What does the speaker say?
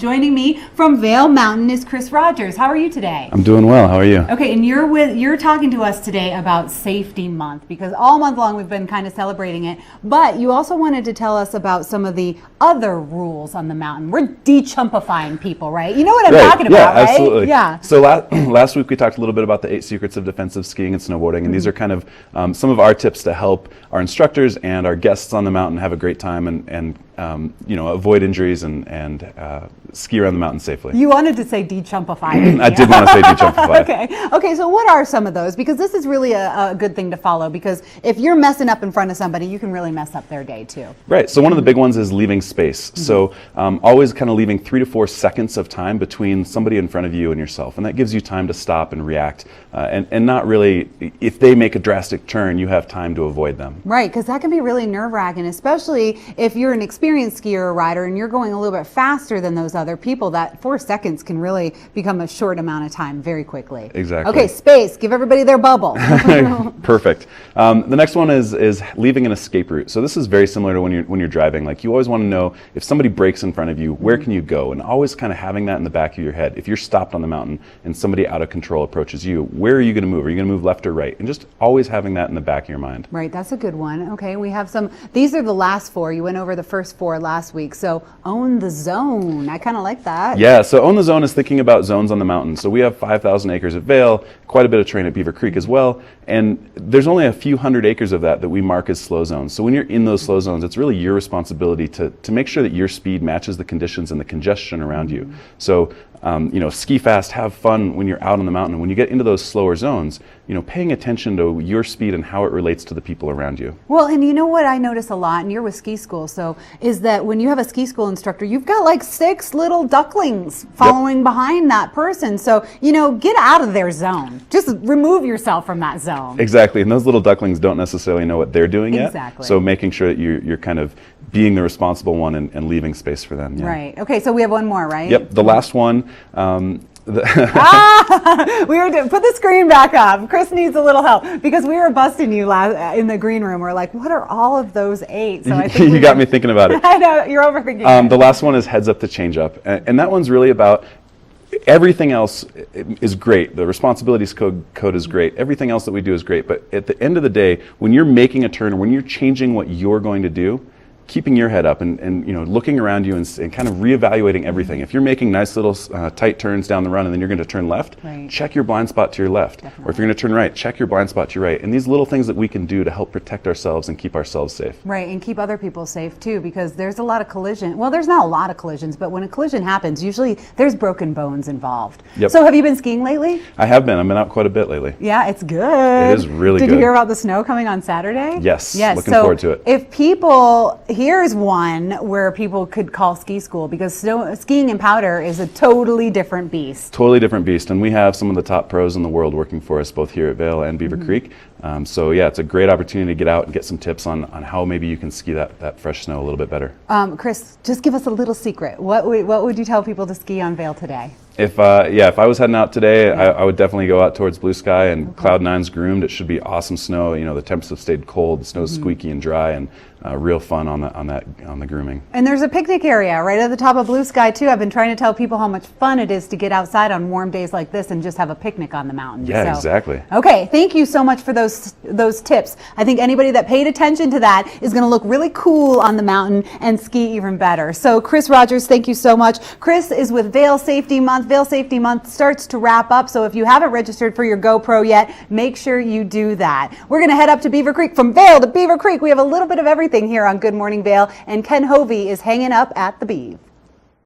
Joining me from Vail Mountain is Chris Rogers. How are you today? I'm doing well. How are you? Okay, and you're talking to us today about Safety Month, because all month long we've been kind of celebrating it, but you also wanted to tell us about some of the other rules on the mountain. We're de-chumpifying people, right? You know what I'm talking about, right? Absolutely. Yeah. So last week we talked a little bit about the 8 secrets of defensive skiing and snowboarding, and these are kind of some of our tips to help our instructors and our guests on the mountain have a great time and avoid injuries and ski around the mountain safely. You wanted to say de-chumpify. I did want to say de-chumpify. Okay, so what are some of those? Because this is really a good thing to follow, because if you're messing up in front of somebody, you can really mess up their day too. Right, so one of the big ones is leaving space. So always kind of leaving 3 to 4 seconds of time between somebody in front of you and yourself, and that gives you time to stop and react, and not really, if they make a drastic turn, you have time to avoid them. Right, because that can be really nerve-wracking, especially if you're an experienced skier or rider and you're going a little bit faster than those other people. That 4 seconds can really become a short amount of time very quickly. Exactly. Okay, space. Give everybody their bubble. Perfect. The next one is leaving an escape route. So this is very similar to when you're driving. Like, you always want to know, if somebody breaks in front of you, where can you go? And always kind of having that in the back of your head. If you're stopped on the mountain and somebody out of control approaches you, where are you going to move? Are you going to move left or right? And just always having that in the back of your mind. Right, that's a good one. Okay, we have some. These are the last 4. You went over the first 4 last week. So own the zone. I kind of like that. Yeah, so own the zone is thinking about zones on the mountain. So we have 5,000 acres at Vail, quite a bit of terrain at Beaver Creek as well, and there's only a few hundred acres of that we mark as slow zones. So when you're in those slow zones, it's really your responsibility to make sure that your speed matches the conditions and the congestion around you. So ski fast, have fun when you're out on the mountain. When you get into those slower zones, paying attention to your speed and how it relates to the people around you. Well, and you know what I notice a lot, and you're with ski school, so is that when you have a ski school instructor, you've got like 6 little ducklings following behind that person. So, get out of their zone. Just remove yourself from that zone. Exactly, and those little ducklings don't necessarily know what they're doing yet. Exactly. So making sure that you're kind of being the responsible one and leaving space for them. Yeah. Right. Okay, so we have one more, right? Yep, the last one. We were put the screen back up. Chris needs a little help, because we were busting you in the green room. We're like, what are all of those 8? So I think you got me thinking about it. I know, you're overthinking it. The last one is heads up to change up, and that one's really about everything else is great. The responsibilities code is great. Everything else that we do is great. But at the end of the day, when you're making a turn, or when you're changing what you're going to do, keeping your head up and looking around you and kind of reevaluating everything. If you're making nice little tight turns down the run and then you're going to turn left, check your blind spot to your left. Definitely. Or if you're going to turn right, check your blind spot to your right. And these little things that we can do to help protect ourselves and keep ourselves safe. Right, and keep other people safe too, because there's a lot of collision. Well, there's not a lot of collisions, but when a collision happens, usually there's broken bones involved. Yep. So have you been skiing lately? I have been. I've been out quite a bit lately. Yeah, it's good. It is really good. Did you hear about the snow coming on Saturday? Yes. Looking forward to it. If people, here's one where people could call ski school, because skiing in powder is a totally different beast. Totally different beast, and we have some of the top pros in the world working for us, both here at Vail and Beaver Creek. So yeah, it's a great opportunity to get out and get some tips on how maybe you can ski that fresh snow a little bit better. Chris, just give us a little secret. What would you tell people to ski on Vail today? If I was heading out today, I would definitely go out towards blue sky, and Cloud 9's groomed. It should be awesome snow. The temps have stayed cold, the snow's squeaky and dry, and real fun on the grooming. And there's a picnic area right at the top of blue sky too. I've been trying to tell people how much fun it is to get outside on warm days like this and just have a picnic on the mountain. Yeah, exactly. Okay, thank you so much for those tips. I think anybody that paid attention to that is going to look really cool on the mountain and ski even better. So Chris Rogers, thank you so much. Chris is with Vail Safety Month. Vail Safety Month starts to wrap up, so if you haven't registered for your GoPro yet, make sure you do that. We're going to head up to Beaver Creek. From Vail to Beaver Creek, we have a little bit of everything here on Good Morning Vail, and Ken Hovey is hanging up at the Beeve.